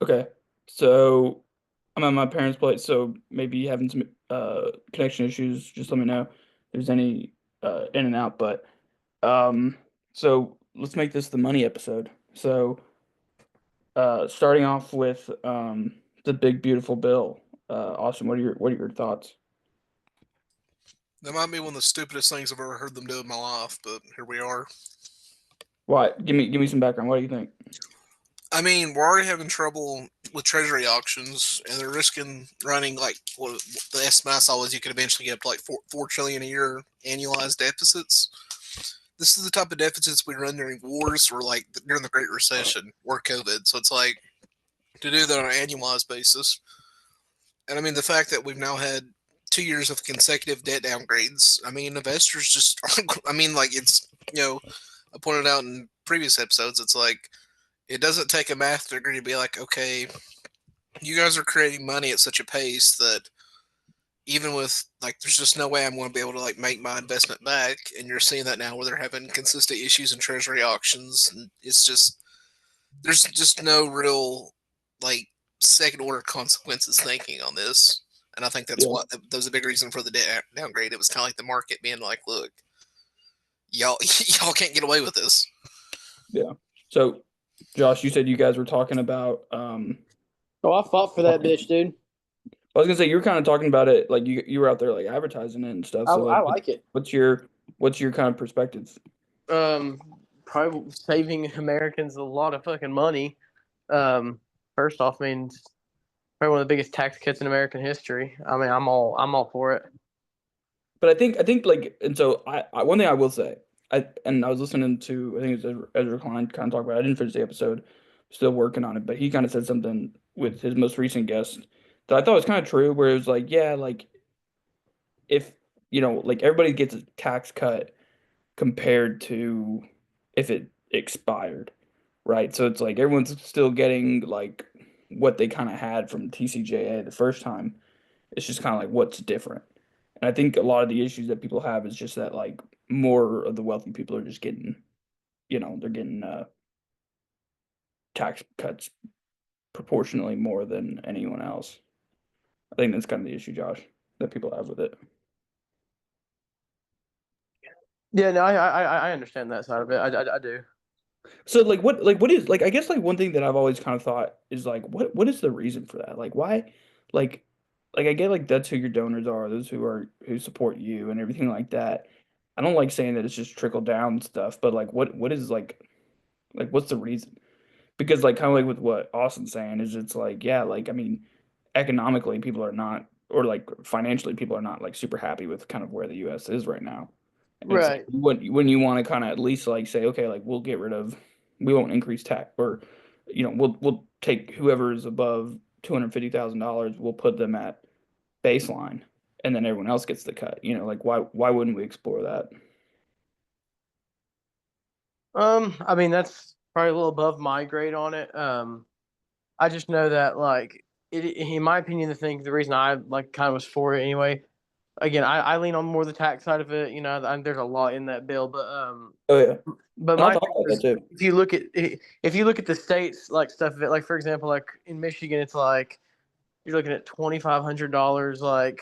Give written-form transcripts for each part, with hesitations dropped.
Okay. So I'm at my parents' place, so maybe having some connection issues, just let me know if there's any in and out. But um so let's make this the money episode. So starting off with the big beautiful bill. Austin, what are your thoughts? That might be one of the stupidest things I've ever heard them do in my life, but here we are. Why? Give me some background. What do you think? I mean, we're already having trouble with treasury auctions, and they're risking running like what the estimate I saw was you could eventually get up to like four trillion a year annualized deficits. This is the type of deficits we run during wars or like during the Great Recession or COVID. So it's like to do that on an annualized basis. And I mean, the fact that we've now had 2 years of consecutive debt downgrades. I mean, investors just, I mean, like it's, I pointed out in previous episodes, it's like it doesn't take a math degree to be like, okay, you guys are creating money at such a pace that even with like, there's just no way I'm going to be able to like make my investment back. And you're seeing that now where they're having consistent issues in treasury auctions. And it's just, there's just no real like second order consequences thinking on this. And I think that's Yeah. what that was a big reason for the downgrade. It was kind of like the market being like, look, y'all, y'all can't get away with this. Yeah. So Josh, you said you guys were talking about Oh, I fought for that bitch, dude. I was gonna say you were kind of talking about it like you were out there like advertising it and stuff. So I like, like it. what's your kind of perspectives? Um, Probably saving Americans a lot of fucking money. Um, First off, means probably one of the biggest tax cuts in American history. I mean, I'm all for it. But I think like and so I one thing I will say I was listening to I think it's Ezra Klein kind of talk about it. I didn't finish the episode, still working on it, but he kind of said something with his most recent guest that I thought was kind of true, where it was like yeah like if like everybody gets a tax cut compared to if it expired, right? So it's like everyone's still getting like what they kind of had from TCJA the first time. It's just kind of like what's different. And I think a lot of the issues that people have is just that like more of the wealthy people are just getting, they're getting tax cuts proportionally more than anyone else. I think that's kind of the issue, Josh, that people have with it. Yeah, no, I understand that side of it. I do. So like what is like I guess like one thing that I've always kind of thought is like what is the reason for that? Like why like like I get like that's who your donors are, those who support you and everything like that. I don't like saying that it's just trickle down stuff, but like what is like what's the reason? Because like kind of like with what Austin's saying is it's like yeah, like I mean economically people are not or like financially people are not like super happy with kind of where the US is right now. And it's like Right. when you want to kind of at least like say, okay, like we won't increase tax, or we'll take whoever is above $250,000, we'll put them at baseline, and then everyone else gets the cut. Like why wouldn't we explore that? I mean, that's probably a little above my grade on it. I just know that like in my opinion, the reason I like kind of was for it anyway. Again, I lean on more the tax side of it. There's a lot in that bill, Oh yeah, but and I'll my talk thing about that is too. if you look at the states like stuff of it, like for example, like in Michigan, it's like you're looking at $2,500 like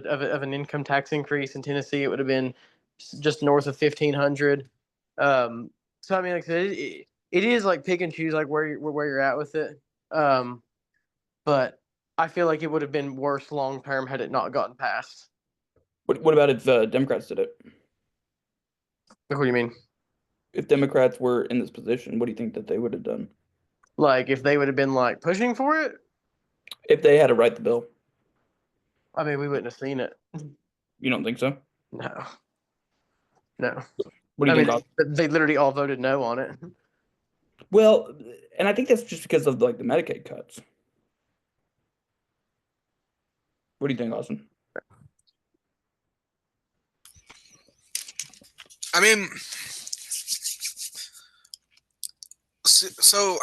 of an income tax increase. In Tennessee, it would have been just north of 1,500. So I mean, like I said, it is like pick and choose like where you're at with it. Um, but I feel like it would have been worse long term had it not gotten passed. What about if Democrats did it? Like, what do you mean? If Democrats were in this position, what do you think that they would have done Like if they would have been like pushing for it? if they had to write the bill? I mean, we wouldn't have seen it. You don't think so? No, no. What do I you mean, think, Austin? they literally all voted no on it. Well, and I think that's just because of like the Medicaid cuts. What do you think, Austin? I mean, so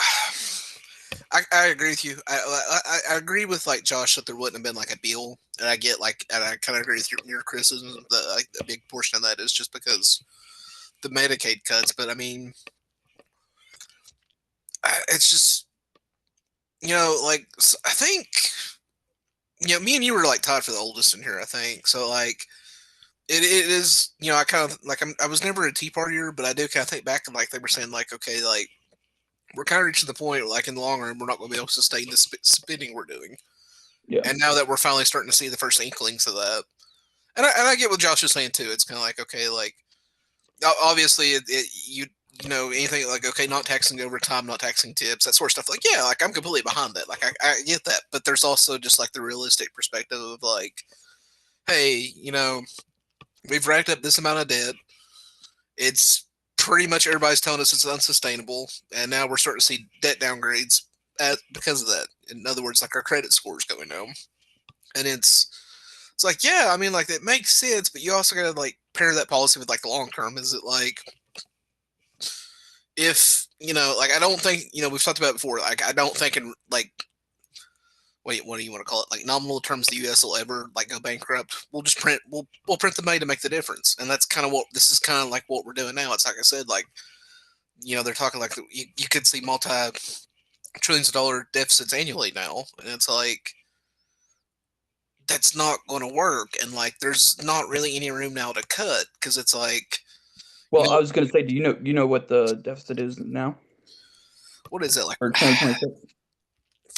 I agree with you. I agree with like Josh that there wouldn't have been like a deal, and I get like, and I kind of agree with your criticism. That like a big portion of that is just because the Medicaid cuts. But I mean, it's just like I think me and you were like tied for the oldest in here. I think so. Like it is. I kind of like I was never a Tea Partier, but I do kind of think back and like they were saying like okay, like we're kind of reaching the point like in the long run we're not going to be able to sustain the spending we're doing. Yeah. And now that we're finally starting to see the first inklings of that, and I get what Josh is saying too. It's kind of like okay, like obviously anything like okay, not taxing overtime, not taxing tips, that sort of stuff. Like yeah, like I'm completely behind that. Like I get that, but there's also just like the realistic perspective of like, hey, we've racked up this amount of debt. It's pretty much everybody's telling us it's unsustainable, and now we're starting to see debt downgrades because of that. In other words, like our credit scores going down, and it's like yeah, I mean like it makes sense, but you also got to like pair that policy with like the long term. Is it like if like I don't think we've talked about it before. Like I don't think in like wait, what do you want to call it? Like nominal terms, the U.S. will ever like go bankrupt. We'll just print we'll print the money to make the difference, and that's kind of what this is kind of like what we're doing now. It's like I said, like they're talking like you could see multi trillions of dollar deficits annually now, and it's like that's not going to work, and like there's not really any room now to cut because it's like Well, I was going to say, do you know what the deficit is now what is it like for 2026?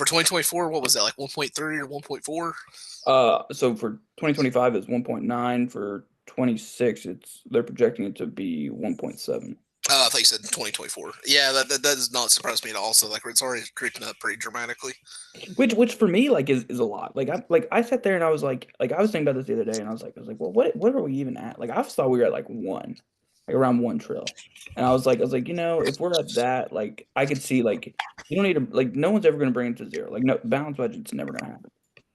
for 2024? What was that like 1.3 or 1.4? So for 2025 it's 1.9. For 26, they're projecting it to be 1.7. I thought you said 2024. Yeah, that does not surprise me at all. So like it's already creeping up pretty dramatically. Which for me like is a lot. I sat there and I was like I was thinking about this the other day and I was like, well, what are we even at? Like I thought we were at like around 1 trill. And I was like, if we're at that, like I could see like you don't need to like no one's ever gonna bring it to zero. Like no balanced budget's never gonna happen.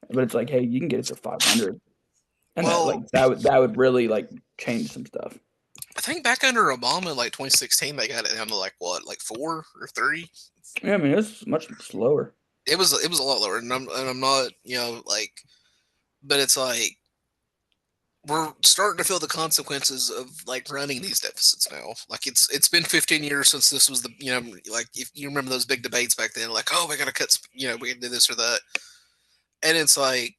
But it's like, hey, you can get it to 500. And Well, that would really like change some stuff. I think back under Obama, like 2016, they got it down to like what, like 4 or 3. Yeah, I mean it's much slower. It was a lot lower, and I'm not like, but it's like we're starting to feel the consequences of like running these deficits now. Like it's been 15 years since this was the like if you remember those big debates back then, like oh we gotta cut we can do this or that, and it's like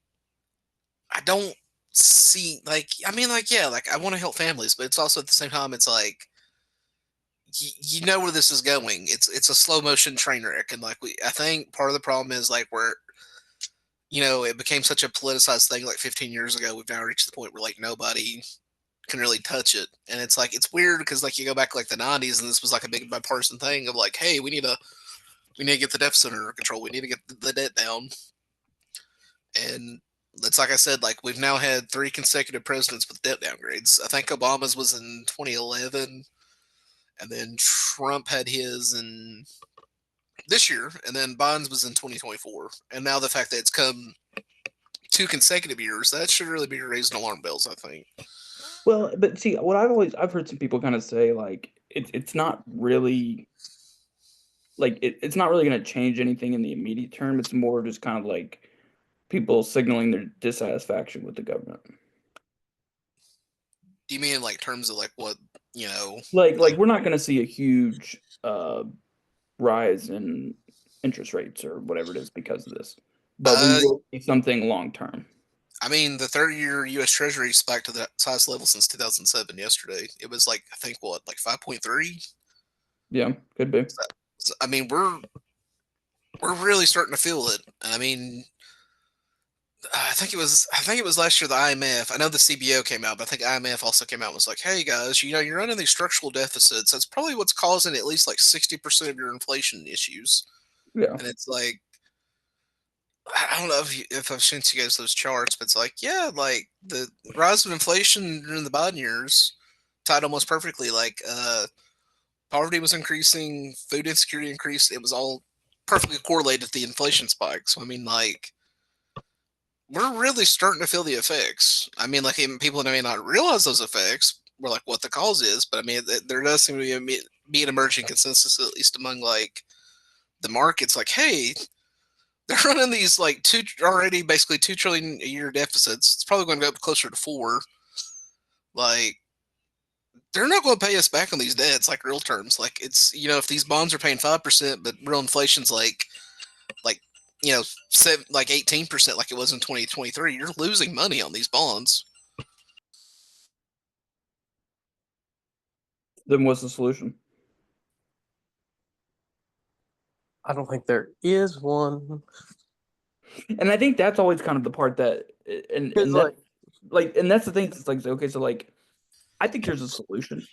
I don't see like I mean like yeah like I want to help families, but it's also at the same time it's like you know where this is going. It's a slow motion train wreck, and like I think part of the problem is like where it became such a politicized thing like 15 years ago. We've now reached the point where like nobody can really touch it, and it's like it's weird because like you go back like the 90s, and this was like a big bipartisan thing of like, hey, we need to get the deficit under control. We need to get the debt down, and it's like I said, like we've now had 3 consecutive presidents with debt downgrades. I think Obama's was in 2011, and then Trump had his in this year, and then Biden's was in 2024. And now the fact that it's come 2 consecutive years, that should really be raising alarm bells, I think. Well, but see, what I've heard some people kind of say like it's not really like it's not really going to change anything in the immediate term. It's more just kind of like people signaling their dissatisfaction with the government. Do you mean in like terms of like what Like we're not going to see a huge rise in interest rates or whatever it is because of this, but we will see something long term. I mean, the 30-year U.S. Treasury is back to the highest level since 2007. Yesterday, it was like I think what like 5.3. Yeah, could be. So, I mean, we're really starting to feel it. I mean, I think it was last year the IMF. I know the CBO came out, but I think IMF also came out and was like, "Hey guys, you're running these structural deficits. That's probably what's causing at least like 60% of your inflation issues." Yeah. And it's like I don't know if I've sent you guys those charts, but it's like yeah, like the rise of inflation during the Biden years tied almost perfectly. Like poverty was increasing, food insecurity increased. It was all perfectly correlated to the inflation spike. So I mean, like we're really starting to feel the effects. I mean, like even people that may not realize those effects, were like what the cause is, but I mean, there does seem to be an emerging consensus, at least among like the markets. Like, hey, they're running these like already basically 2 trillion a year deficits. It's probably going to go up closer to 4. Like, they're not going to pay us back on these debts, like real terms. Like, it's if these bonds are paying 5%, but real inflation's like like 18% like it was in 2023, you're losing money on these bonds. Then what's the solution? I don't think there is one. And I think that's always kind of the part that, and Because that, like, and that's the thing. It's like, okay, so like, I think here's a solution.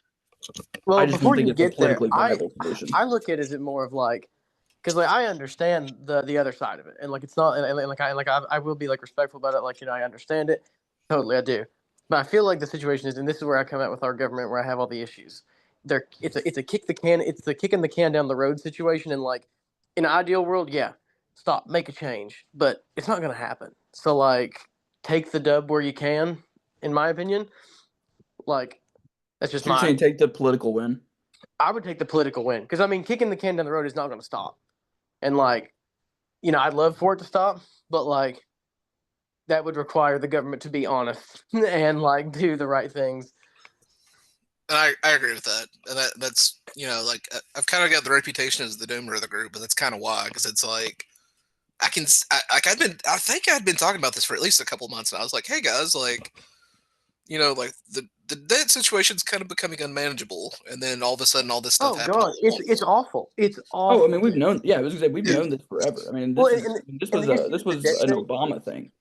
well, I just before don't think you it's a get there, politically viable solution. I look at it as it more of like, because like I understand the other side of it, and like it's not, and like I will be like respectful about it. Like I understand it totally, I do. But I feel like the situation is, and this is where I come out with our government, where I have all the issues. It's a kick the can, it's the kicking the can down the road situation, and like in an ideal world, yeah, stop, make a change, but it's not gonna happen. So like, take the dub where you can, in my opinion. Like that's just So you're my. saying take the political win? I would take the political win because I mean, kicking the can down the road is not going to stop. And like, I'd love for it to stop, but like, that would require the government to be honest and like do the right things. And I agree with that. And that's like I've kind of got the reputation as the doomer of the group, but that's kind of why, because it's like I think I'd been talking about this for at least a couple months, and I was like, hey guys, like like the debt situation's kind of becoming unmanageable, and then all of a sudden all this stuff Oh happened god, all at it's once. awful. It's awful. Oh, I mean, we've known. Yeah, I was gonna say we've known this forever. I mean, Well, this and was the issue this with the was debt an thing, Obama thing.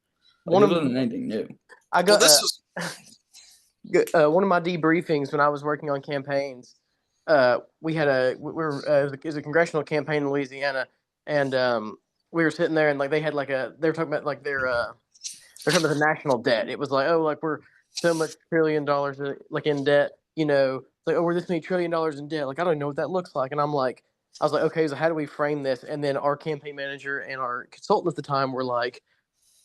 Like, one this of wasn't anything new. I Well, got this was one of my debriefings when I was working on campaigns. We had it was a congressional campaign in Louisiana, and we were sitting there, and like they were talking about like they're talking about the national debt. It was like, oh, like we're so much $1 trillion like in debt, It's like, oh, we're this many $1 trillion in debt. Like I don't know what that looks like, and I was like, okay, so how do we frame this? And then our campaign manager and our consultant at the time were like,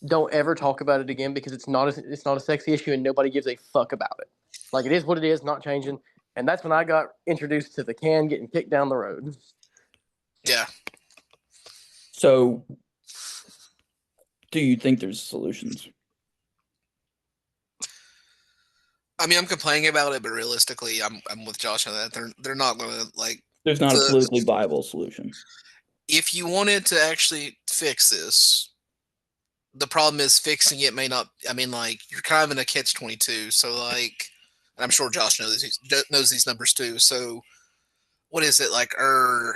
don't ever talk about it again because it's not a sexy issue and nobody gives a fuck about it. Like it is what it is, not changing. And that's when I got introduced to the can getting kicked down the road. yeah. So, do you think there's solutions? I mean, I'm complaining about it, but realistically, I'm with Josh on that. They're not going to like There's not a the politically viable solution. if you wanted to actually fix this, the problem is fixing it may not. I mean, like you're kind of in a catch-22. So like, and I'm sure Josh knows these numbers too. So what is it like? Our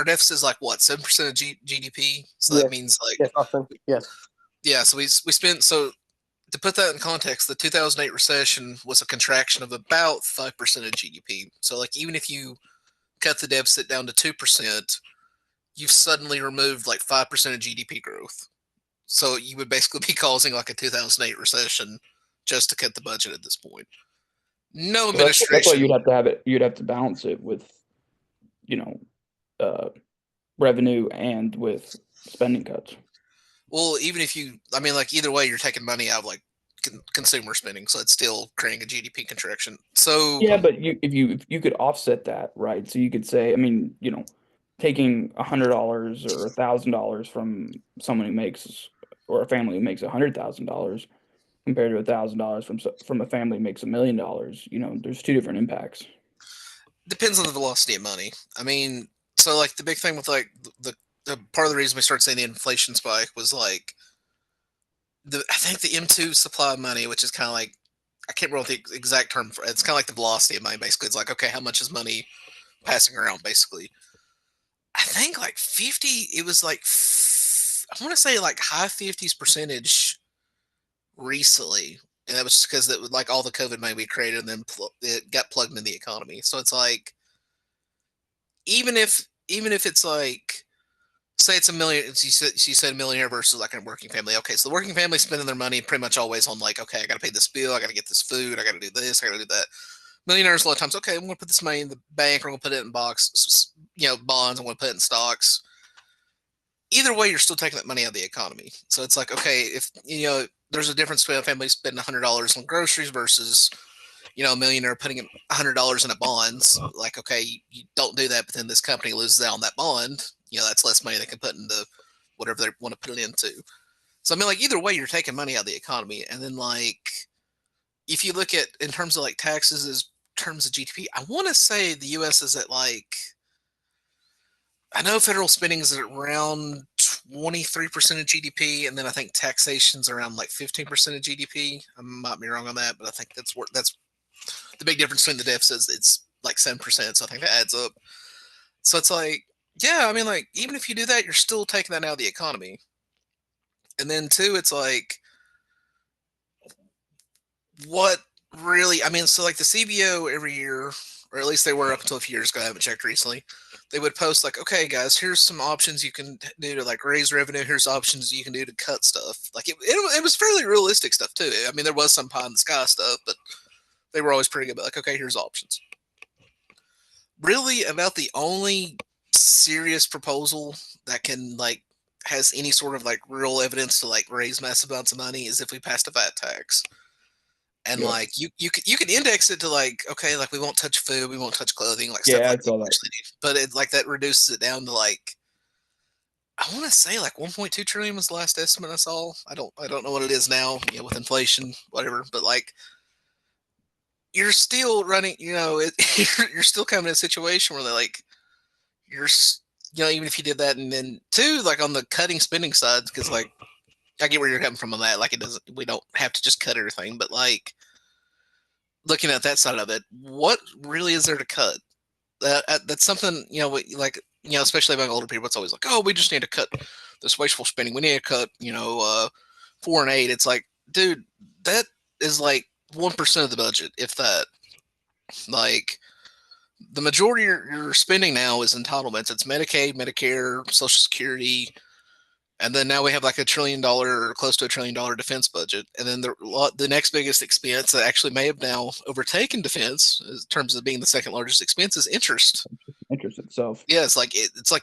deficit is like what 7% of GDP. So that Yes, means like yes, Austin. Yes. yeah. So we spent so. To put that in context, the 2008 recession was a contraction of about 5% of GDP. So, like, even if you cut the deficit down to 2%, you've suddenly removed like 5% of GDP growth. So, you would basically be causing like a 2008 recession just to cut the budget at this point. No So that's why administration. you'd have to have it. You'd have to balance it with, you know, uh, revenue and with spending cuts. Well, even if I mean, like, either way, you're taking money out of like consumer spending. So, it's still creating a GDP contraction. So, Yeah, but if you could offset that, right? So you could say, I mean, taking $100 or $1,000 from someone who makes, or a family who makes $100,000 compared to $1,000 from a family who makes $1,000,000. There's two different impacts. depends on the velocity of money. I mean, so like the big thing with like the part of the reason we started seeing the inflation spike was like I think the M2 supply of money, which is kind of like I can't remember the exact term for it. It's kind of like the velocity of money. Basically, it's like okay, how much is money passing around? Basically, I think like 50. It was like I want to say like high 50s percentage recently, and that was just because that like all the COVID money we created and then it got plugged into the economy. So it's like even if it's like say it's a million you said a millionaire versus like a working family. Okay, so the working family spending their money pretty much always on like, okay, I gotta pay this bill, I gotta get this food, I gotta do this, I gotta do that. Millionaires a lot of times, okay, I'm gonna put this money in the bank, or I'm gonna put it in bonds, I'm gonna put it in stocks. Either way, you're still taking that money out of the economy. So it's like, okay, if there's a difference between a family spending $100 on groceries versus a millionaire putting $100 in a bonds. Like, okay, you don't do that, but then this company loses out on that bond. That's less money they can put into whatever they want to put it into. So I mean, like either way, you're taking money out of the economy, and then like if you look at in terms of like taxes as terms of GDP, I want to say the U.S. is at like I know federal spending is at around 23% of GDP, and then I think taxation's around like 15% of GDP. I might be wrong on that, but I think that's the big difference between the deficits. It's like 7%, so I think that adds up. So it's like, yeah, I mean, like even if you do that, you're still taking that out of the economy. And then two, it's like, what really? I mean, so like the CBO every year, or at least they were up until a few years ago. I haven't checked recently. They would post like, okay, guys, here's some options you can do to like raise revenue. Here's options you can do to cut stuff. Like it was fairly realistic stuff too. I mean, there was some pie in the sky stuff, but they were always pretty good. But like, okay, here's options. Really, about the only serious proposal that can like has any sort of like real evidence to like raise massive amounts of money is if we passed a VAT tax. And Yeah. like you can index it to like, okay, like we won't touch food, we won't touch clothing, like Yeah, stuff I like saw that. that. But it like that reduces it down to like, I want to say like 1.2 trillion was the last estimate I saw. I don't know what it is now, with inflation, whatever. But like, you're still running, you're still coming in a situation where like you're, even if you did that, and then two, like on the cutting spending side, because like I get where you're coming from on that. Like we don't have to just cut everything, but like looking at that side of it, what really is there to cut? That's something, especially among older people. It's always like, oh, we just need to cut this wasteful spending. We need to cut, foreign aid. It's like, dude, that is like 1% of the budget, if that. Like, the majority of your spending now is entitlements. It's Medicaid, Medicare, Social Security, and then now we have like $1 trillion or close to $1 trillion defense budget. And then the next biggest expense that actually may have now overtaken defense in terms of being the second largest expense is interest. Interest itself. Yeah, it's like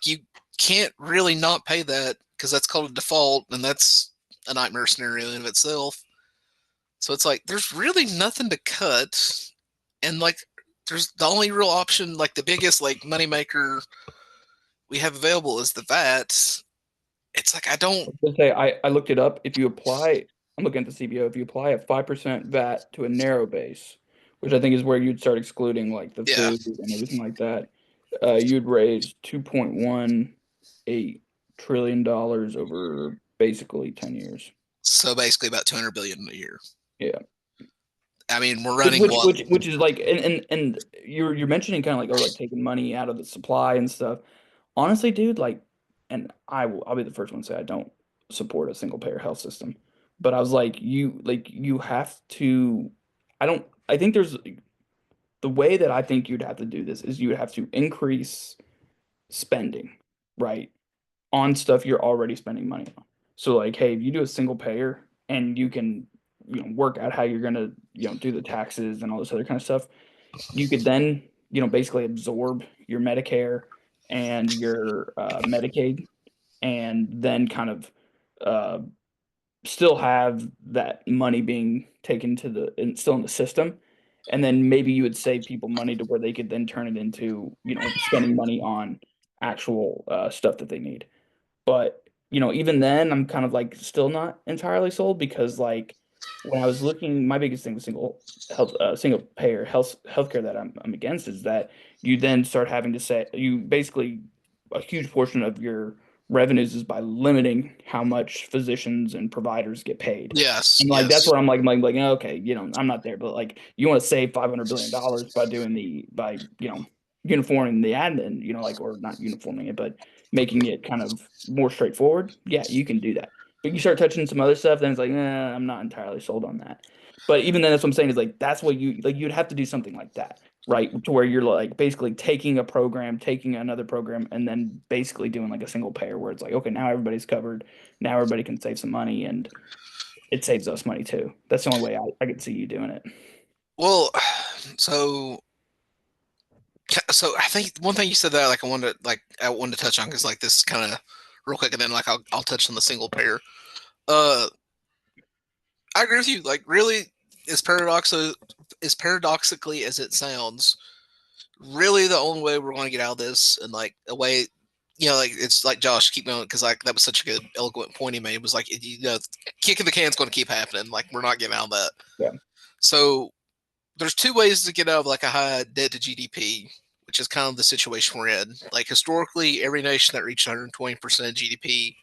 you can't really not pay that because that's called a default, and that's a nightmare scenario in of itself. So it's like there's really nothing to cut, and like there's the only real option, like the biggest like moneymaker we have available is the VAT. It's like I don't. Let's say I looked it up. If you apply, I'm looking at the CBO. If you apply a 5% VAT to a narrow base, which I think is where you'd start excluding like the Yeah. food and everything like that, you'd raise $2.18 trillion over basically 10 years. So basically about 200 billion a year. Yeah. I mean, we're running which is like, and you're mentioning kind of like, like taking money out of the supply and stuff. Honestly, dude, like, and I'll be the first one to say I don't support a single payer health system, but I was like, you have to. I think there's the way that I think you'd have to do this is you would have to increase spending, right, on stuff you're already spending money on. So like, hey, if you do a single payer and you can, work out how you're gonna, do the taxes and all this other kind of stuff, you could then, basically absorb your Medicare and your Medicaid, and then kind of still have that money being taken still in the system, and then maybe you would save people money to where they could then turn it into spending money on actual stuff that they need. But even then, I'm kind of like still not entirely sold because like when I was looking, my biggest thing with single payer healthcare that I'm against is that you then start having to say you basically a huge portion of your revenues is by limiting how much physicians and providers get paid. Yes. And like yes. that's where I'm like okay, I'm not there, but like you want to save $500 billion by uniforming the admin, or not uniforming it, but making it kind of more straightforward. Yeah, you can do that. But you start touching some other stuff, then it's like, I'm not entirely sold on that. But even then, that's what I'm saying is like that's what you'd have to do something like that, right? To where you're like basically taking another program, and then basically doing like a single payer where it's like, okay, now everybody's covered, now everybody can save some money, and it saves us money too. That's the only way I could see you doing it. Well, so I think one thing you said that I wanted to touch on because like this kind of real quick, and then like I'll touch on the single payer. I agree with you. Like, really, as paradoxically as it sounds, really the only way we're going to get out of this, and like a way, like it's like Josh, keep going, because like that was such a good eloquent point he made. Was like, kicking the can's going to keep happening. Like, we're not getting out of that. Yeah. So there's two ways to get out of like a high debt to GDP, which is kind of the situation we're in. Like historically, every nation that reached 120% of GDP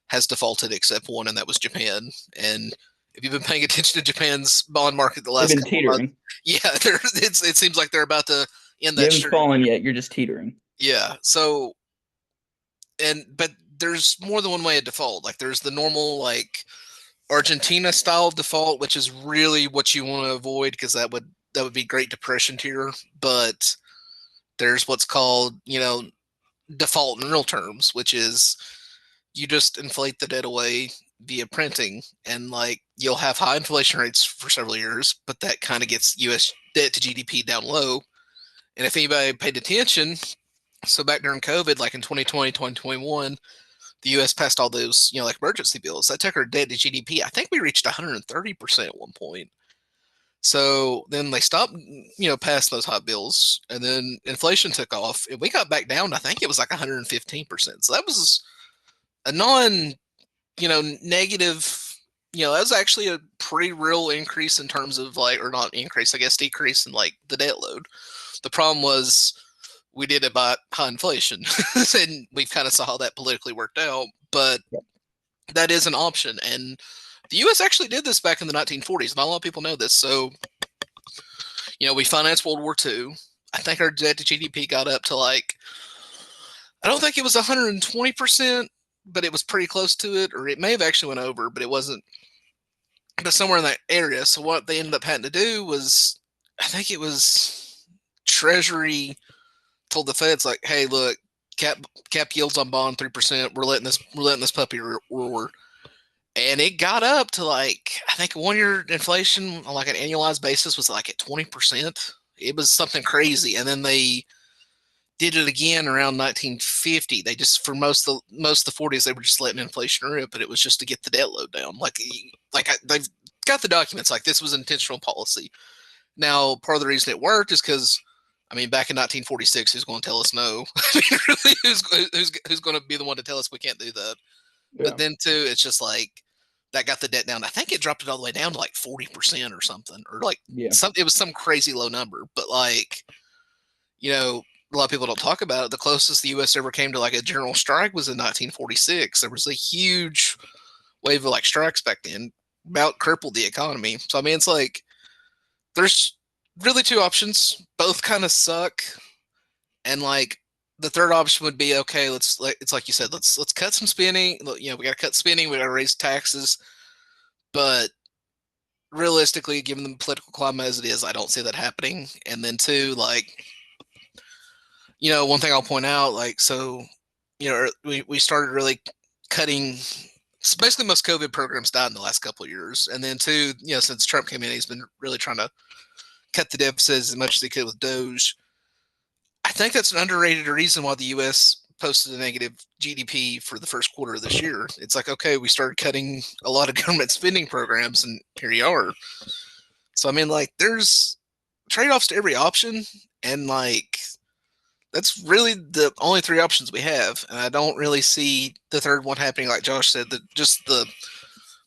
has defaulted except one, and that was Japan. And if you've been paying attention to Japan's bond market the They've last been couple of months, teetering. yeah, it seems like they're about to end You that haven't streak. fallen yet. You're just teetering. Yeah. So, but there's more than one way of default. Like there's the normal like Argentina style default, which is really what you want to avoid because that would be Great Depression tier. But there's what's called, default in real terms, which is you just inflate the debt away via printing, and like you'll have high inflation rates for several years, but that kind of gets U.S. debt to GDP down low. And if anybody paid attention, so back during COVID, like in 2020, 2021, the U.S. passed all those, like emergency bills. That took our debt to GDP. I think we reached 130% at one point. So then they stopped, passing those hot bills, and then inflation took off, and we got back down. I think it was like 115%. So that was a negative. That was actually a pretty real increase in terms of like, or not increase, I guess, decrease in like the debt load. The problem was we did it by high inflation, and we've kind of saw how that politically worked out. But that is an option, and the U.S. actually did this back in the 1940s. Not a lot of people know this. So, we financed World War II. I think our debt to GDP got up to like, I don't think it was 120%, but it was pretty close to it, or it may have actually went over, but it wasn't. But somewhere in that area. So what they ended up having to do was, I think it was Treasury told the Feds like, "Hey, look, cap yields on bond 3%. We're letting this puppy roar." And it got up to like, I think 1 year inflation on like an annualized basis was like at 20%. It was something crazy. And then they did it again around 1950. They just, for most of the 40s, they were just letting inflation rip, but it was just to get the debt load down. They've got the documents. Like this was intentional policy. Now, part of the reason it worked is because, back in 1946, who's going to tell us no? Really, who's going to be the one to tell us we can't do that? Yeah. But then too, it's just like that got the debt down. I think it dropped it all the way down to like 40% or something, or like it was some crazy low number. But like, a lot of people don't talk about it. The closest the U.S. ever came to like a general strike was in 1946. There was a huge wave of like strikes back then, about crippled the economy. So it's like there's really two options. Both kind of suck, and like the third option would be, okay, it's like you said, let's cut some spending. We got to cut spending. We got to raise taxes. But realistically, given the political climate as it is, I don't see that happening. And then two, like, one thing I'll point out, like, so, we started really cutting. Basically, most COVID programs died in the last couple of years. And then two, since Trump came in, he's been really trying to cut the deficits as much as he could with Doge. I think that's an underrated reason why the U.S. posted a negative GDP for the first quarter of this year. It's like, okay, we started cutting a lot of government spending programs, and here you are. So, like, there's trade-offs to every option, and, like, that's really the only three options we have, and I don't really see the third one happening. Like Josh said, that just the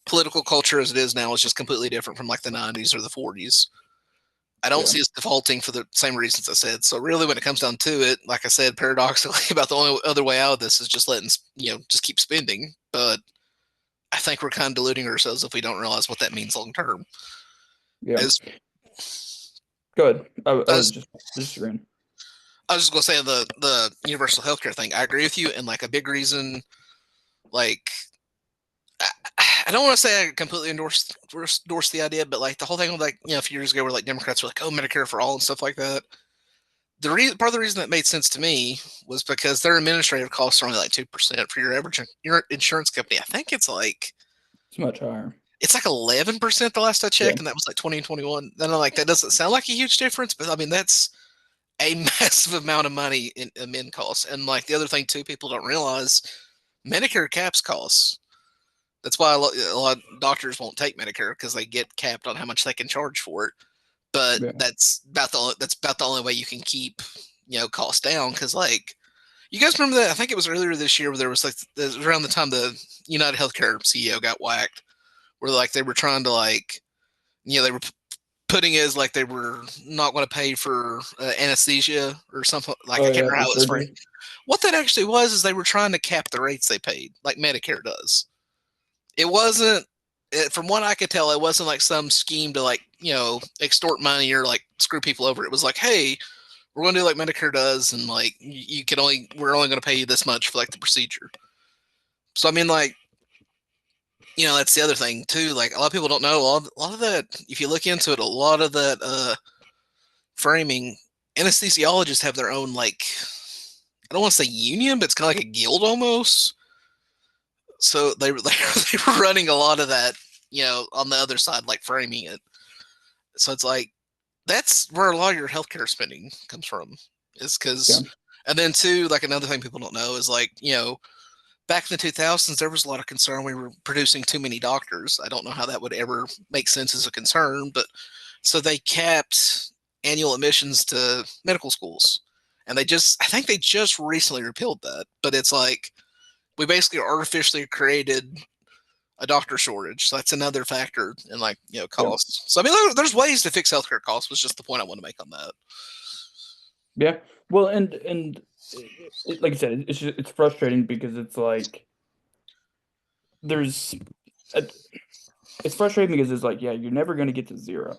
political culture as it is now is just completely different from, like, the 90s or the 40s. I don't see us defaulting for the same reasons I said. So really, when it comes down to it, like I said, paradoxically, about the only other way out of this is just letting, just keep spending. But I think we're kind of deluding ourselves if we don't realize what that means long term. Yeah. Go ahead. I was just disagreeing. I was just going to say the universal healthcare thing. I agree with you. And like a big reason, like, I don't want to say I completely endorse the idea, but like the whole thing, like, a few years ago, where like Democrats were like, "Oh, Medicare for all" and stuff like that. Part of the reason that made sense to me was because their administrative costs are only like 2% for your average insurance company. I think it's much higher. It's like 11% the last I checked, and that was like 2021. Then I'm like, that doesn't sound like a huge difference, but that's a massive amount of money in admin costs. And like the other thing too, people don't realize, Medicare caps costs. That's why a lot of doctors won't take Medicare, because they get capped on how much they can charge for it. But that's about the only way you can keep costs down. Because like, you guys remember that? I think it was earlier this year where there was around the time the United Healthcare CEO got whacked, where like they were trying to like, they were putting it as like they were not going to pay for anesthesia or something. Like, I can't remember how it was framed. What that actually was is they were trying to cap the rates they paid, like Medicare does. it wasn't. From what I could tell, it wasn't like some scheme to like extort money or like screw people over. It was like, hey, we're going to do like Medicare does, and like we're only going to pay you this much for like the procedure. So I mean, like, that's the other thing too. Like a lot of people don't know a lot of that. If you look into it, a lot of that framing, anesthesiologists have their own, like, I don't want to say union, but it's kind of like a guild almost. So they were running a lot of that, on the other side, like framing it. So it's like that's where a lot of your healthcare spending comes from, is because, and then too, like another thing people don't know is like back in the 2000s, there was a lot of concern we were producing too many doctors. I don't know how that would ever make sense as a concern, but so they capped annual admissions to medical schools. And I think they just recently repealed that. But it's like we basically artificially created a doctor shortage. So that's another factor in like, costs. So I mean, there's ways to fix healthcare costs, was just the point I want to make on that. Yeah. Well, and like I said, it's frustrating because it's like it's frustrating because it's like, yeah, you're never going to get to zero,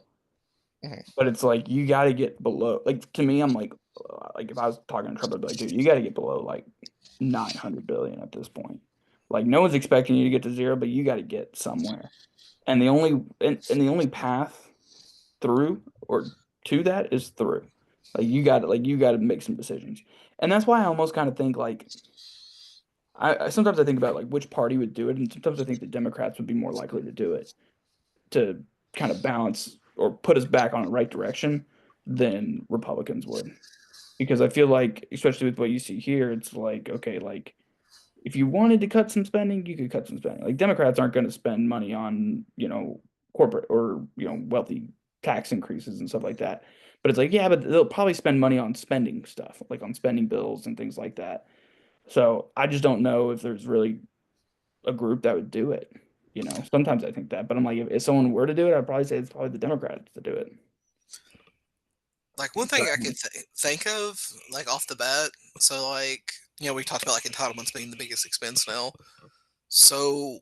but it's like you got to get below. Like to me, I'm like if I was talking to Trump, I'd be like, dude, you got to get below like 900 billion at this point. Like no one's expecting you to get to zero, but you got to get somewhere. And the only path through or to that is through. Like you got to make some decisions. And that's why I almost kind of think like I sometimes I think about like which party would do it, and sometimes I think the Democrats would be more likely to do it to kind of balance or put us back on the right direction than Republicans would. Because I feel like, especially with what you see here, it's like, okay, like if you wanted to cut some spending, you could cut some spending. Like Democrats aren't going to spend money on, corporate or, wealthy tax increases and stuff like that. But it's like, yeah, but they'll probably spend money on spending stuff, like on spending bills and things like that. So I just don't know if there's really a group that would do it. Sometimes I think that, but I'm like, if someone were to do it, I'd probably say it's probably the Democrats to do it. Like one thing I could think of, like off the bat, so like we talked about like entitlements being the biggest expense now. So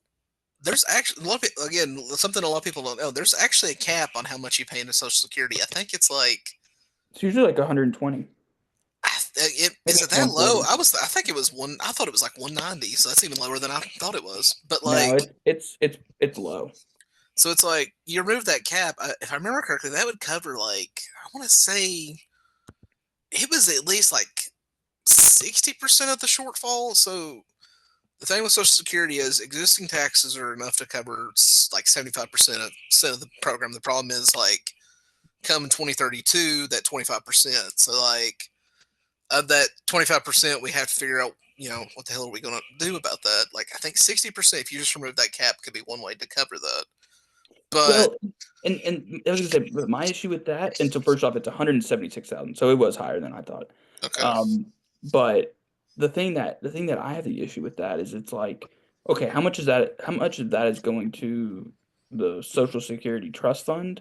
there's actually a lot of people, again, something a lot of people don't know. There's actually a cap on how much you pay into Social Security. I think it's like It's usually like 120. Is it that low? I think it was one. I thought it was like 190. So that's even lower than I thought it was. But like, no, it's low. So it's like you remove that cap. If I remember correctly, that would cover like, I want to say it was at least like 60% of the shortfall. So the thing with Social Security is existing taxes are enough to cover like 75% of the program. The problem is like come 2032, that 25%. So like of that 25%, we have to figure out, what the hell are we going to do about that? Like I think 60%, if you just remove that cap, could be one way to cover that. But well, and I was gonna say, my issue with that, and so first off, it's 176,000, so it was higher than I thought. okay. But the thing that I have the issue with that is it's like, okay, how much of that is going to the Social Security Trust Fund,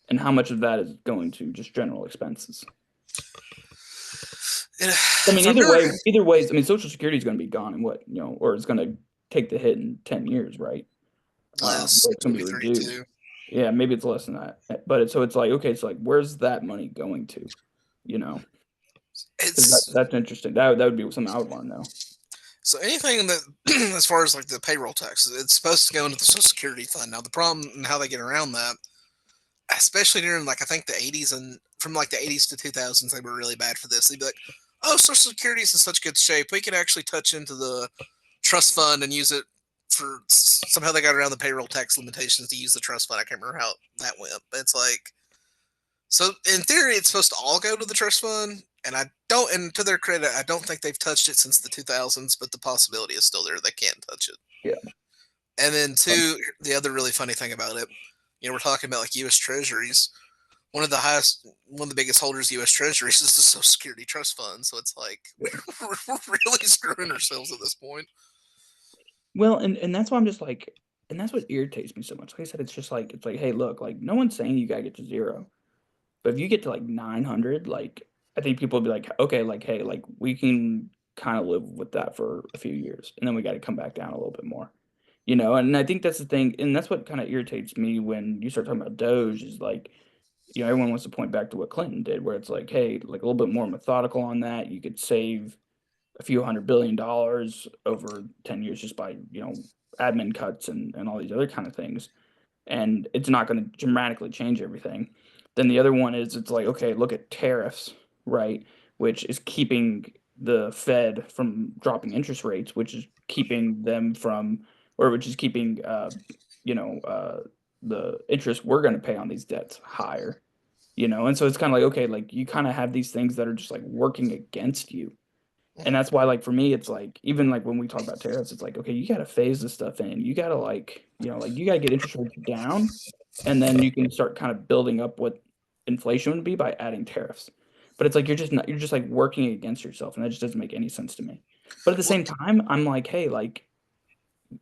and how much of that is going to just general expenses? I mean, either way, I mean, Social Security is going to be gone in what, or it's going to take the hit in 10 years, right? Less, It's going to be reduced. Yeah, maybe it's less than that. But it's like, okay, it's like, where's that money going to? That's interesting. That would be something I would want to know. So anything that, as far as like the payroll taxes, it's supposed to go into the Social Security fund. Now the problem and how they get around that, especially during like I think the 80s and from like the 80s to 2000s, they were really bad for this. They'd be like, "Oh, Social Security is in such good shape, we can actually touch into the trust fund and use it for." Somehow they got around the payroll tax limitations to use the trust fund. I can't remember how that went, but it's like, so in theory, it's supposed to all go to the trust fund. And to their credit, I don't think they've touched it since the 2000s, but the possibility is still there. They can't touch it. Yeah. And then two, the other really funny thing about it, we're talking about like U.S. Treasuries. One of the biggest holders of U.S. Treasuries is the Social Security Trust Fund. So it's like we're really screwing ourselves at this point. Well, and that's why I'm just like, and that's what irritates me so much. Like I said, it's like, hey, look, like no one's saying you gotta get to zero, but if you get to like 900, like I think people would be like, okay, like hey, like we can kind of live with that for a few years, and then we got to come back down a little bit more. And I think that's the thing, and that's what kind of irritates me when you start talking about Doge is like, everyone wants to point back to what Clinton did, where it's like, hey, like a little bit more methodical on that. You could save a few $100 billion over 10 years just by, admin cuts and all these other kind of things. And it's not going to dramatically change everything. Then the other one is it's like, okay, look at tariffs, right? Which is keeping the Fed from dropping interest rates, which is keeping them from, or which is keeping, you know, uh, the interest we're going to pay on these debts higher, And so it's kind of like, okay, like you kind of have these things that are just like working against you. And Mhm. that's why, like, for me, it's like, even like when we talk about tariffs, it's like, okay, you got to phase this stuff in. You got to, like, like you got to get interest rates down, and then you can start kind of building up what inflation would be by adding tariffs. But it's like you're just not, you're just like working against yourself, and that just doesn't make any sense to me. But at the Well, same time, I'm like, hey, like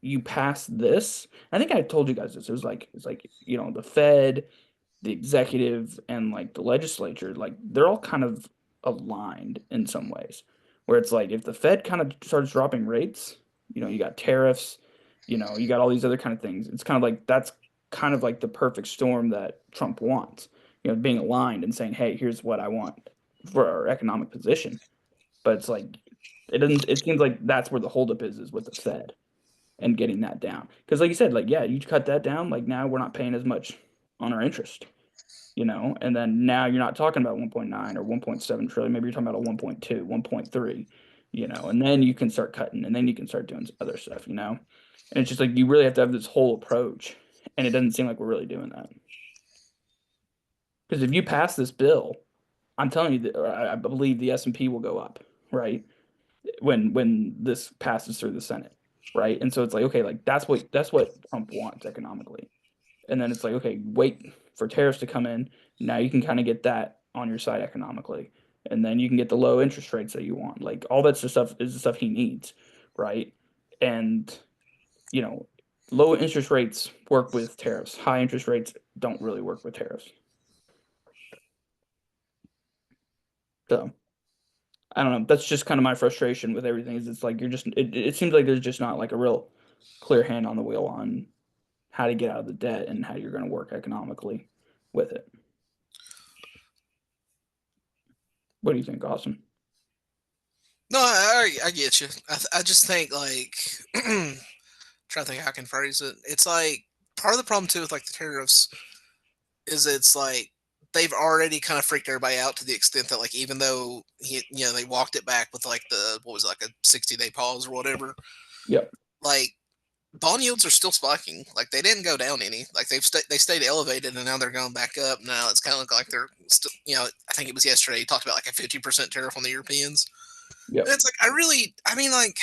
you pass this. I think I told you guys this. It's like the Fed, the executive, and like the legislature, like they're all kind of aligned in some ways. Where it's like if the Fed kind of starts dropping rates, you got tariffs, you got all these other kind of things. It's kind of like that's kind of like the perfect storm that Trump wants. Being aligned and saying, "Hey, here's what I want for our economic position." But it's like it doesn't. It seems like that's where the holdup is with the Fed and getting that down. Because like you said, like yeah, you cut that down, like now we're not paying as much on our interest, and then now you're not talking about 1.9 or 1.7 trillion, maybe you're talking about a 1.2, 1.3, and then you can start cutting and then you can start doing other stuff. And it's just like you really have to have this whole approach, and it doesn't seem like we're really doing that. Because if you pass this bill, I'm telling you that I believe the S&P will go up, right? When this passes through the Senate, right? And so it's like, okay, like that's what Trump wants economically. And then it's like, okay, wait for tariffs to come in. Now you can kind of get that on your side economically. And then you can get the low interest rates that you want. Like all that's the stuff is the stuff he needs, right? And you know, low interest rates work with tariffs. High interest rates don't really work with tariffs. So I don't know. That's just kind of my frustration with everything. Is it's like it seems like there's just not like a real clear hand on the wheel on how to get out of the debt and how you're going to work economically with it. What do you think, Austin? no, I get you. I just think like trying to think how I can phrase it. It's like part of the problem too with like the tariffs is it's like they've already kind of freaked everybody out to the extent that like even though they walked it back with like the what was it, like a 60-day pause or whatever, Yep. like bond yields are still spiking. Like they didn't go down any. Like they stayed elevated and now they're going back up. Now it's kind of like they're still. I think it was yesterday he talked about like a 50% tariff on the Europeans. And Yep. it's like I mean like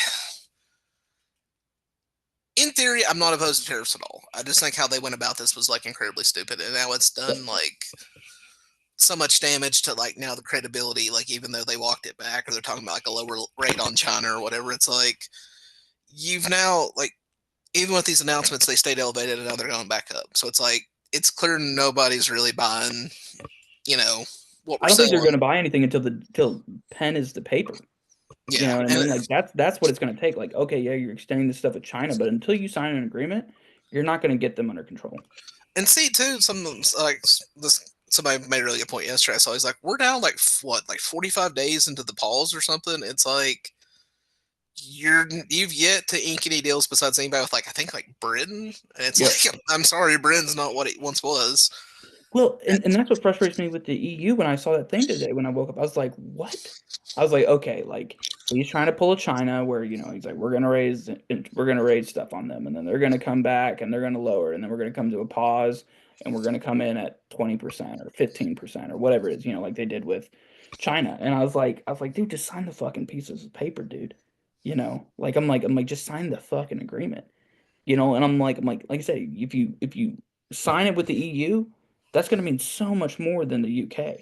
in theory I'm not opposed to tariffs at all. I just think how they went about this was like incredibly stupid, and now it's done like so much damage to like now the credibility. Like even though they walked it back or they're talking about like a lower rate on China or whatever, it's like you've now like even with these announcements, they stayed elevated and now they're going back up. So it's like it's clear nobody's really buying, you know, what I we're don't think they're going selling. to buy anything until pen is the paper. You Yeah, know what I and mean? Like that's what it's going to take. Like, okay, yeah, you're extending this stuff with China, but until you sign an agreement, you're not going to get them under control. see too, some like this. Somebody made a really good point yesterday. So he's like, we're down like what, like 45 days into the pause or something. It's like you've yet to ink any deals besides anybody with like I think like Britain, and it's Yep. like I'm sorry, Britain's not what it once was. Well, and that's what frustrates me with the EU when I saw that thing today when I woke up. I was like, what? I was like, okay, like he's trying to pull a China where, he's like, we're gonna raise stuff on them, and then they're gonna come back and they're gonna lower, and then we're gonna come to a pause and we're gonna come in at 20% or 15% or whatever it is, like they did with China. And I was like, dude, just sign the fucking pieces of paper, dude. Like I'm like, just sign the fucking agreement. And like I said, if you sign it with the EU, that's going to mean so much more than the UK.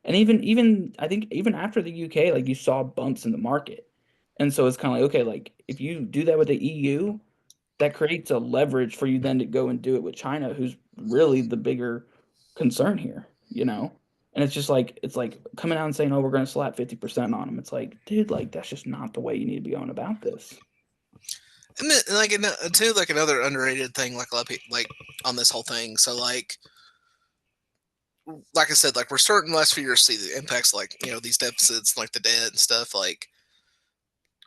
And even I think even after the UK, like you saw bumps in the market. And so it's kind of like, okay, like if you do that with the EU, that creates a leverage for you then to go and do it with China, who's really the bigger concern here. And it's like coming out and saying, "Oh, we're going to slap 50% on them." It's like, dude, like that's just not the way you need to be going about this. And then, like, too, like another underrated thing, like a lot of people, like on this whole thing. So, like I said, like we're starting the last few years to see the impacts, like these deficits, like the debt and stuff. Like,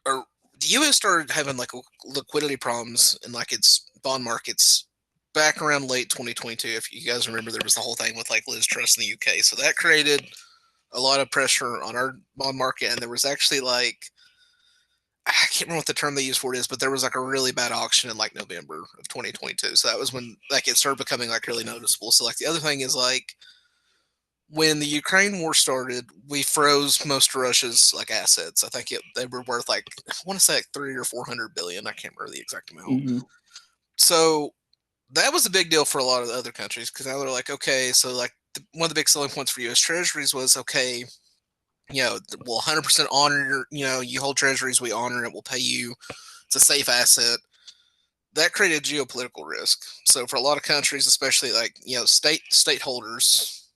or the U.S. started having like liquidity problems in like its bond markets back around late 2022. If you guys remember, there was the whole thing with like Liz Truss in the UK, so that created a lot of pressure on our bond market, and there was actually like I can't remember what the term they used for it is, but there was like a really bad auction in like November of 2022. So that was when like it started becoming like really noticeable. So like the other thing is like when the Ukraine war started, we froze most of Russia's like assets. I think they were worth like I want to say like 300 or 400 billion. I can't remember the exact amount. Hmm. So that was a big deal for a lot of the other countries because now they're like, okay, so like one of the big selling points for U.S. Treasuries was okay, we'll 100% honor your, you hold treasuries, we honor it, we'll pay you. It's a safe asset. That created geopolitical risk. So for a lot of countries, especially like, state holders,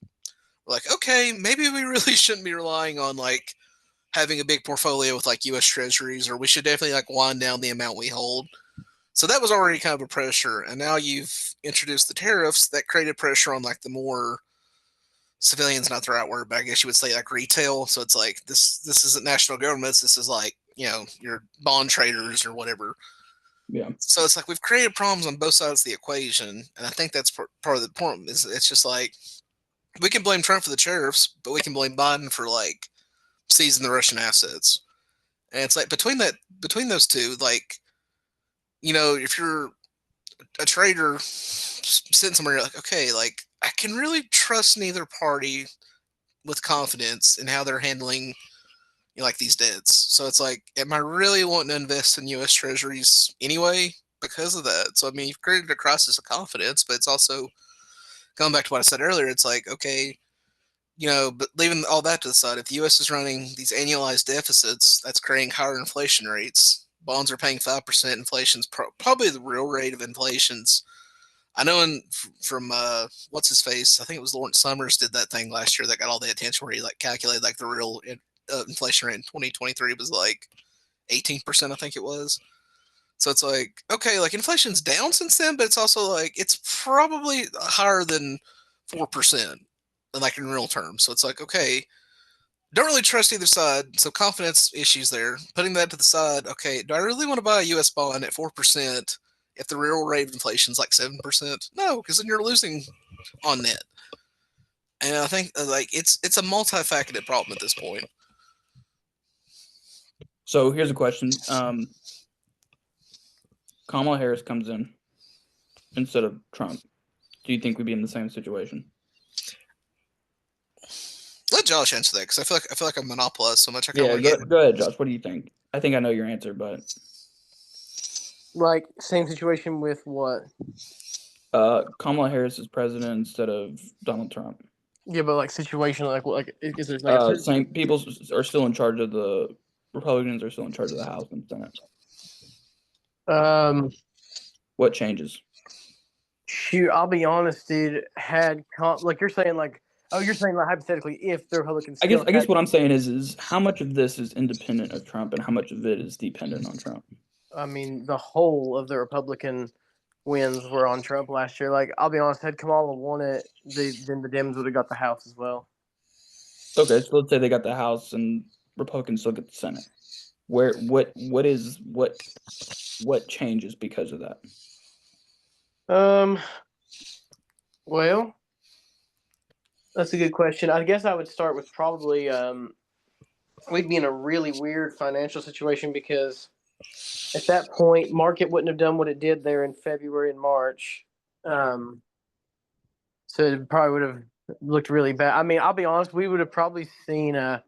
like, okay, maybe we really shouldn't be relying on like having a big portfolio with like US treasuries, or we should definitely like wind down the amount we hold. So that was already kind of a pressure. And now you've introduced the tariffs that created pressure on like the more civilians, not the right word, but I guess you would say like retail. So it's like this isn't national governments. This is like, your bond traders or whatever. Yeah. So it's like we've created problems on both sides of the equation. And I think that's part of the problem is it's just like we can blame Trump for the tariffs, but we can blame Biden for like seizing the Russian assets. And it's like between those two, like, if you're a trader sitting somewhere, you're like, okay, like I can really trust neither party with confidence in how they're handling like these debts. So it's like, am I really wanting to invest in U.S. Treasuries anyway because of that? So I mean, you've created a crisis of confidence, but it's also going back to what I said earlier. It's like, okay, but leaving all that to the side, if the U.S. is running these annualized deficits, that's creating higher inflation rates. Bonds are paying 5%. Inflation's probably the real rate of inflation's. I know from what's his face, I think it was Lawrence Summers did that thing last year that got all the attention where he like calculated like the real inflation rate in 2023 was like 18%, I think it was. So it's like, okay, like inflation's down since then, but it's also like it's probably higher than 4%, like in real terms. So it's like, okay, don't really trust either side. So confidence issues there. Putting that to the side, okay, do I really want to buy a US bond at 4% if the real rate of inflation is like 7%? No, because then you're losing on net. And I think like it's a multifaceted problem at this point. So here's a question. Kamala Harris comes in instead of Trump. Do you think we'd be in the same situation? Let Josh answer that because I feel like I'm monopolized so much. I kind of Yeah, want to go ahead, Josh. What do you think? I think I know your answer, but Like same situation with what? Kamala Harris is president instead of Donald Trump. Yeah, but like situation, like is there like a Same people are still in charge of the Republicans are still in charge of the House and Senate. What changes? Shoot, I'll be honest, dude. Like you're saying, like you're saying like hypothetically, if the Republicans, I guess what I'm saying is how much of this is independent of Trump and how much of it is dependent on Trump. I mean, the whole of the Republican wins were on Trump last year. Like I'll be honest, had Kamala won it, then the Dems would have got the House as well. Okay, so let's say they got the House and Republicans still get the Senate. What changes because of that? Well, that's a good question. I guess I would start with probably we'd be in a really weird financial situation because at that point, market wouldn't have done what it did there in February and March. So it probably would have looked really bad. I mean, I'll be honest, we would have probably seen a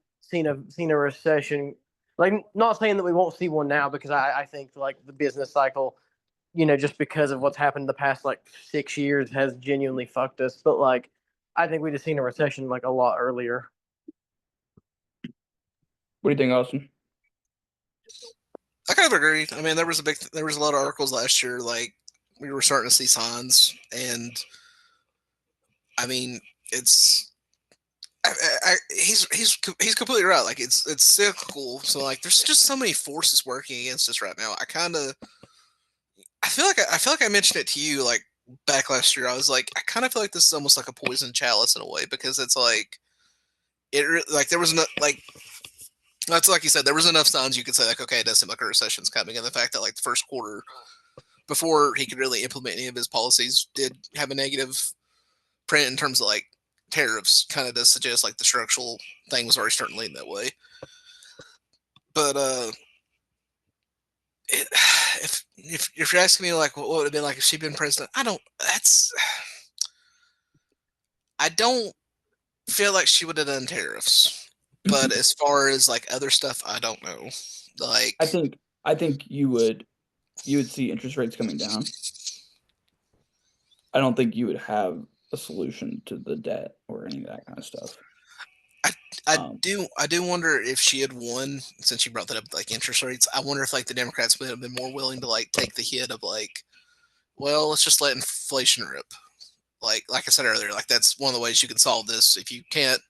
recession. Like, not saying that we won't see one now, because I think like the business cycle, just because of what's happened the past like 6 years has genuinely fucked us. But like, I think we'd have seen a recession like a lot earlier. What do you think, Austin? I kind of agree. I mean, there was a lot of articles last year, like we were starting to see signs, and I mean, he's completely right. Like it's cyclical. So like, there's just so many forces working against us right now. I kind of I feel like I mentioned it to you like back last year. I was like, I kind of feel like this is almost like a poison chalice in a way because it's like like there was no like that's like you said there was enough signs you could say like okay, it does seem like a recession's coming, and the fact that like the first quarter before he could really implement any of his policies did have a negative print in terms of like tariffs kind of does suggest like the structural thing was already starting to lean that way. But it, if you're asking me like what would have been like if she'd been president, I don't feel like she would have done tariffs. But as far as like other stuff, I don't know. Like I think you would see interest rates coming down. I don't think you would have a solution to the debt or any of that kind of stuff. I do wonder if she had won, since you brought that up, like interest rates. I wonder if like the Democrats would have been more willing to like take the hit of like, well, let's just let inflation rip. Like I said earlier, like that's one of the ways you can solve this. If you can't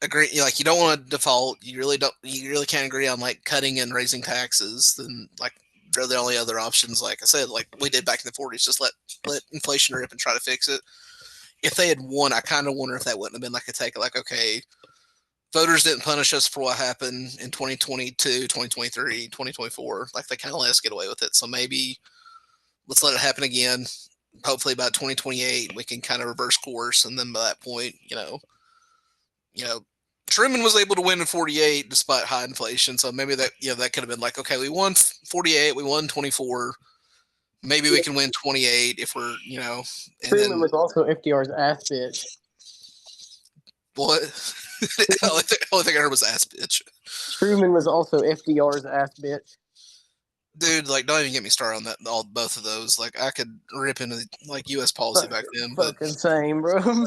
agree, like you don't want to default, you really can't agree on like cutting and raising taxes, then like they're the only other options. Like I said, like we did back in the 40s, just let inflation rip and try to fix it. If they had won, I kind of wonder if that wouldn't have been like a take, like okay, voters didn't punish us for what happened in 2022, 2023, 2024. Like they kind of let us get away with it. So maybe let's let it happen again. Hopefully by 2028 we can kind of reverse course, and then by that point, you know, Truman was able to win in 48 despite high inflation. So maybe that that could have been like, okay, we won 48, we won 24. Maybe we can win 28 if we're, and Truman then was also FDR's ass bitch. what? The only thing I heard was ass bitch. Truman was also FDR's ass bitch. Dude, like, don't even get me started on that. Both of those. Like, I could rip into like U.S. policy back then, but Fucking same, bro.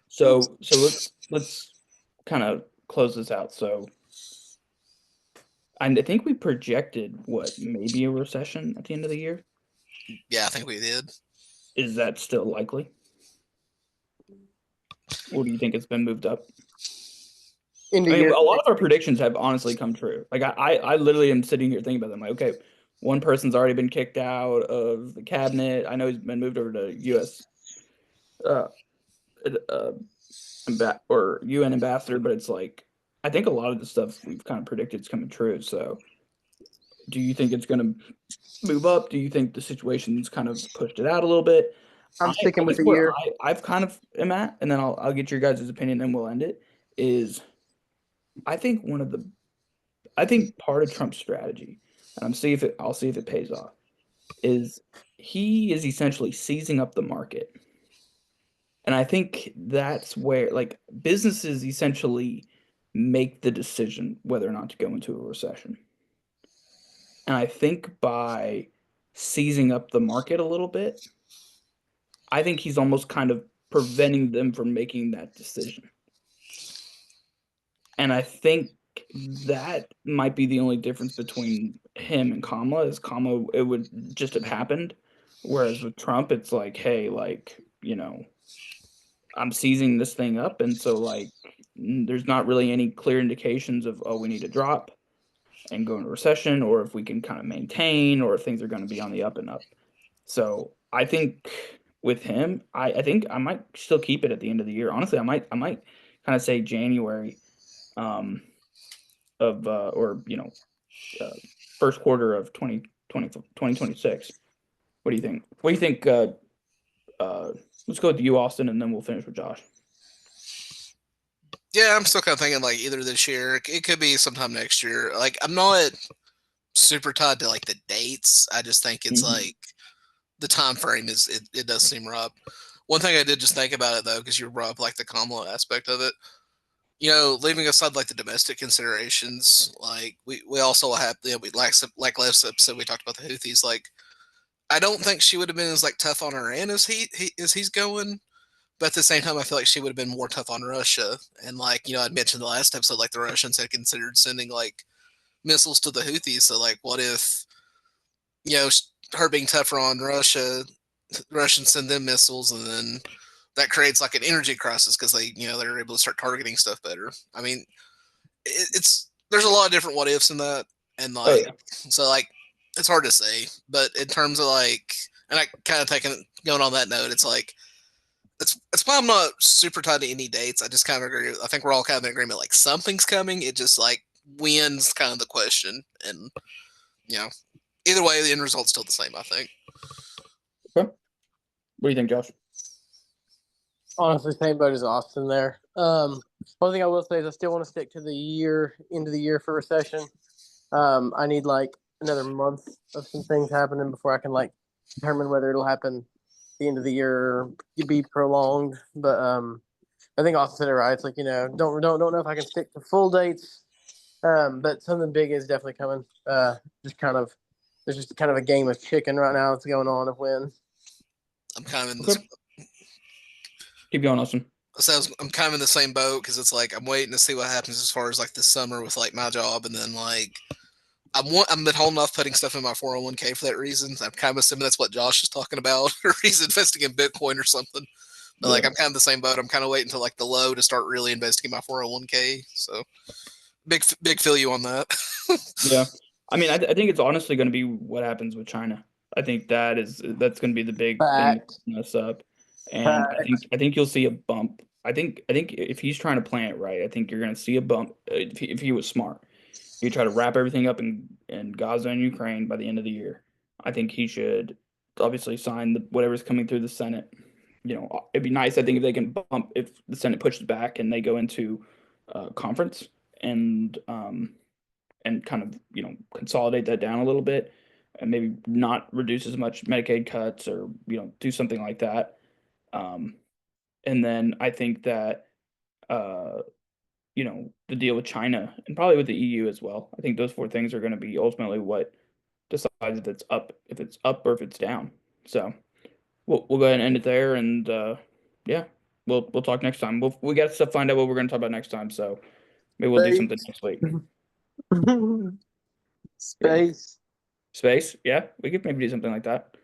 So let's kind of close this out. So I think we projected what, maybe a recession at the end of the year. yeah, I think we did. Is that still likely? Or do you think it's been moved up? I mean, a lot of our predictions have honestly come true. Like I literally am sitting here thinking about them. Like, okay, one person's already been kicked out of the cabinet. I know he's been moved over to U.S. Uh, or UN ambassador, but it's like I think a lot of the stuff we've kind of predicted is coming true. So, do you think it's going to move up? Do you think the situation's kind of pushed it out a little bit? I'm sticking with the where year. I've kind of am at, and then I'll get your guys' opinion, and we'll end it. Is I think part of Trump's strategy, and I'll see if it pays off, is he is essentially seizing up the market. And I think that's where like businesses essentially make the decision whether or not to go into a recession. And I think by seizing up the market a little bit, I think he's almost kind of preventing them from making that decision. And I think that might be the only difference between him and Kamala is Kamala, it would just have happened. Whereas with Trump, it's like, hey, like, I'm seizing this thing up. And so, like, there's not really any clear indications of, oh, we need to drop and go into recession, or if we can kind of maintain, or if things are going to be on the up and up. So I think with him, I think I might still keep it at the end of the year. Honestly, I might kind of say January of or first quarter of 2026. What do you think? What do you think? Let's go with you, Austin, and then we'll finish with Josh. Yeah, I'm still kind of thinking like either this year, it could be sometime next year. Like I'm not super tied to like the dates. I just think it's like the time frame it does seem right. One thing I did just think about it though, because you brought up like the Kamala aspect of it. Leaving aside like the domestic considerations, like we also have we like last episode we talked about the Houthis. Like I don't think she would have been as like tough on Iran as he's going. But at the same time, I feel like she would have been more tough on Russia. And like, I'd mentioned the last episode, like the Russians had considered sending like missiles to the Houthis. So like, what if, her being tougher on Russia, Russians send them missiles, and then that creates like an energy crisis because they're able to start targeting stuff better. I mean, there's a lot of different what ifs in that, and like, so like it's hard to say, but in terms of like, and I kind of going on that note, it's like it's why I'm not super tied to any dates. I just kind of agree. I think we're all kind of in agreement. Like something's coming. It just like when's kind of the question, and you know, either way, the end result's still the same. I think. Okay. What do you think, Josh? Honestly, same boat as Austin there. One thing I will say is I still want to stick to the end of the year for recession. I need like another month of some things happening before I can like determine whether it'll happen the end of the year or be prolonged. But I think Austin said it right. It's like, don't know if I can stick to full dates. But something big is definitely coming. There's just kind of a game of chicken right now that's going on of when. I'm kind of in this. Keep going, Austin. So I'm kind of in the same boat because it's like I'm waiting to see what happens as far as like this summer with like my job, and then like I'm been holding off putting stuff in my 401k for that reason. I'm kind of assuming that's what Josh is talking about, or he's investing in Bitcoin or something. But like I'm kind of the same boat. I'm kind of waiting until like the low to start really investing in my 401k. So big feel you on that. Yeah, I mean, I think it's honestly going to be what happens with China. I think that's going to be the big thing that mess up, and I think you'll see a bump. I think if he's trying to plan it right, I think you're going to see a bump if he was smart. He try to wrap everything up in Gaza and Ukraine by the end of the year. I think he should obviously sign whatever's coming through the Senate. It'd be nice. I think if they can bump if the Senate pushes back and they go into conference and kind of consolidate that down a little bit and maybe not reduce as much Medicaid cuts or do something like that. And then I think that the deal with China and probably with the EU as well. I think those four things are going to be ultimately what decides if it's up or if it's down. So we'll go ahead and end it there, and yeah, we'll talk next time. We got to find out what we're going to talk about next time. So maybe we'll do something next week. Space. Space, yeah, we could maybe do something like that.